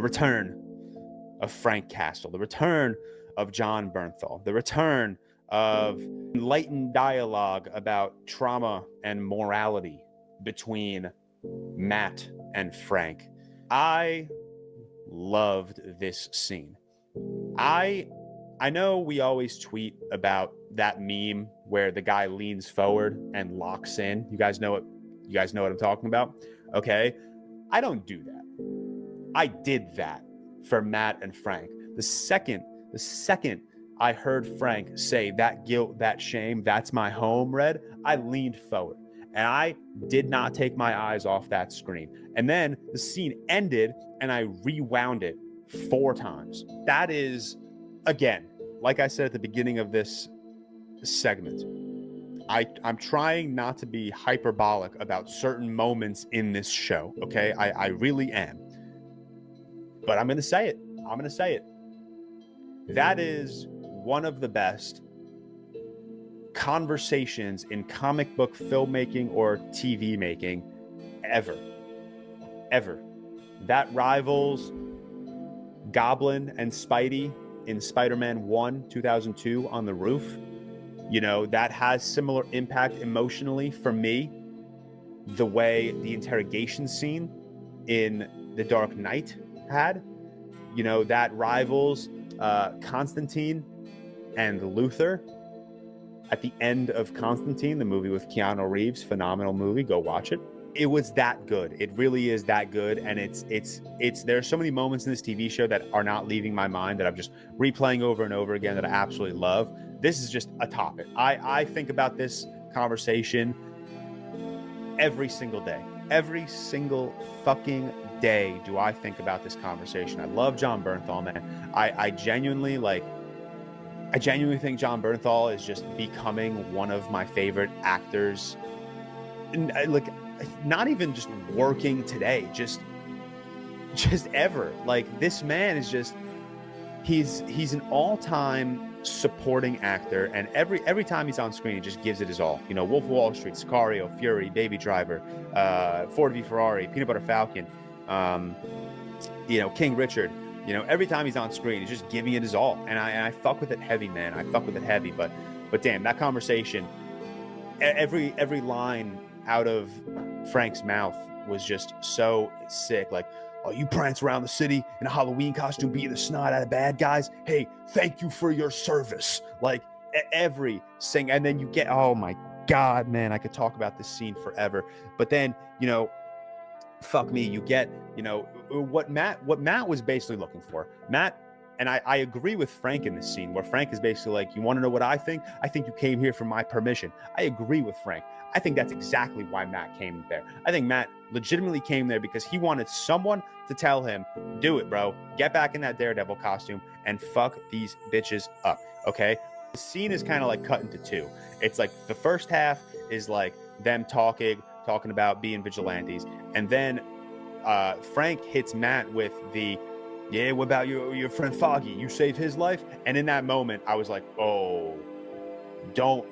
return of Frank Castle, the return of John Bernthal, the return of enlightened dialogue about trauma and morality between Matt and Frank. I loved this scene. I know we always tweet about that meme where the guy leans forward and locks in. You guys know what I'm talking about? Okay. I don't do that. I did that for Matt and Frank. The second I heard Frank say that guilt, that shame, that's my home, Red, I leaned forward and I did not take my eyes off that screen. And then the scene ended and I rewound it 4 times. That is, again, like I said at the beginning of this segment, I'm trying not to be hyperbolic about certain moments in this show, okay? I really am. But I'm going to say it. That is one of the best conversations in comic book filmmaking or TV making ever. That rivals Goblin and Spidey in Spider-Man 1, 2002 on the roof. You know, that has similar impact emotionally for me, the way the interrogation scene in The Dark Knight had. You know, that rivals Constantine and Luther at the end of Constantine, the movie with Keanu Reeves. Phenomenal movie. Go watch it. It was that good. It really is that good. And it's there are so many moments in this TV show that are not leaving my mind that I'm just replaying over and over again that I absolutely love. This is just a topic. I think about this conversation every single day. Every single fucking day do I think about this conversation. I love John Bernthal, man. I genuinely think John Bernthal is just becoming one of my favorite actors. And like, not even just working today, just ever. Like, this man is just, he's an all-time supporting actor, and every time he's on screen, he just gives it his all. You know, Wolf of Wall Street, Sicario, Fury, Baby Driver, Ford v Ferrari, Peanut Butter Falcon, you know, King Richard. You know, every time he's on screen, he's just giving it his all, and I fuck with it heavy, man. I fuck with it heavy, but damn, that conversation, every line out of Frank's mouth was just so sick. Like, oh, you prance around the city in a Halloween costume, beating the snot out of bad guys. Hey, thank you for your service. Like, every sing, and then you get, oh my God, man, I could talk about this scene forever. But then, you know, fuck me, you get, you know, what Matt was basically looking for. Matt, and I agree with Frank in this scene, where Frank is basically like, you want to know what I think? I think you came here for my permission. I agree with Frank. I think that's exactly why Matt came there. I think Matt legitimately came there because he wanted someone to tell him, do it, bro. Get back in that Daredevil costume and fuck these bitches up, okay? The scene is kind of like cut into 2. It's like the first half is like them talking about being vigilantes. And then Frank hits Matt with the, yeah, what about your friend Foggy? You saved his life? And in that moment, I was like, oh, don't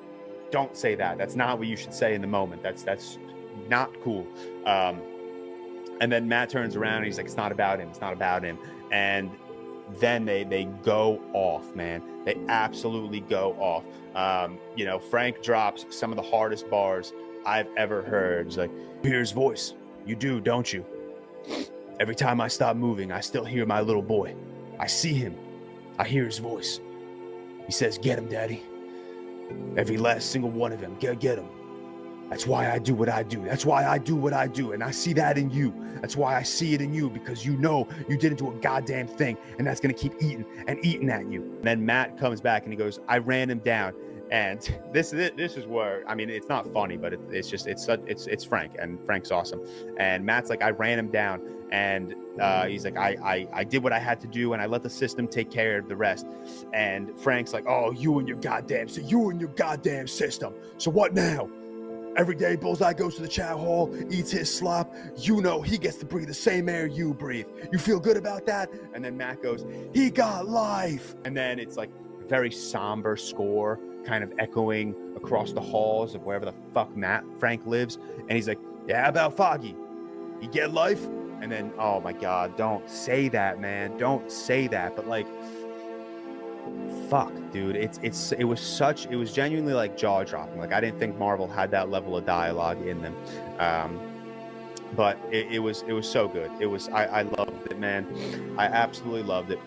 say that. That's not what you should say in the moment. That's not cool. And then Matt turns around and he's like, it's not about him. It's not about him. And then they go off, man. They absolutely go off. You know, Frank drops some of the hardest bars I've ever heard. He's like, you hear his voice. You do, don't you? Every time I stop moving, I still hear my little boy. I see him. I hear his voice. He says, get him, Daddy. Every last single one of them. Get him. That's why I do what I do. That's why I do what I do. And I see that in you. That's why I see it in you, because you know you didn't do a goddamn thing. And that's going to keep eating and eating at you. And then Matt comes back and he goes, I ran him down. And this is where, I mean, it's not funny, but it's Frank, and Frank's awesome. And Matt's like, I ran him down, and he's like, I did what I had to do, and I let the system take care of the rest. And Frank's like, oh, you and your goddamn system. So what now? Every day Bullseye goes to the chow hall, eats his slop. You know he gets to breathe the same air you breathe. You feel good about that? And then Matt goes, he got life. And then it's like a very somber score, kind of echoing across the halls of wherever the fuck Frank lives. And he's like, yeah, how about Foggy? He get life? And then, oh my God, don't say that, man. Don't say that. But like, fuck, dude. It was genuinely like jaw dropping. Like, I didn't think Marvel had that level of dialogue in them. But it was so good. I loved it, man. I absolutely loved it.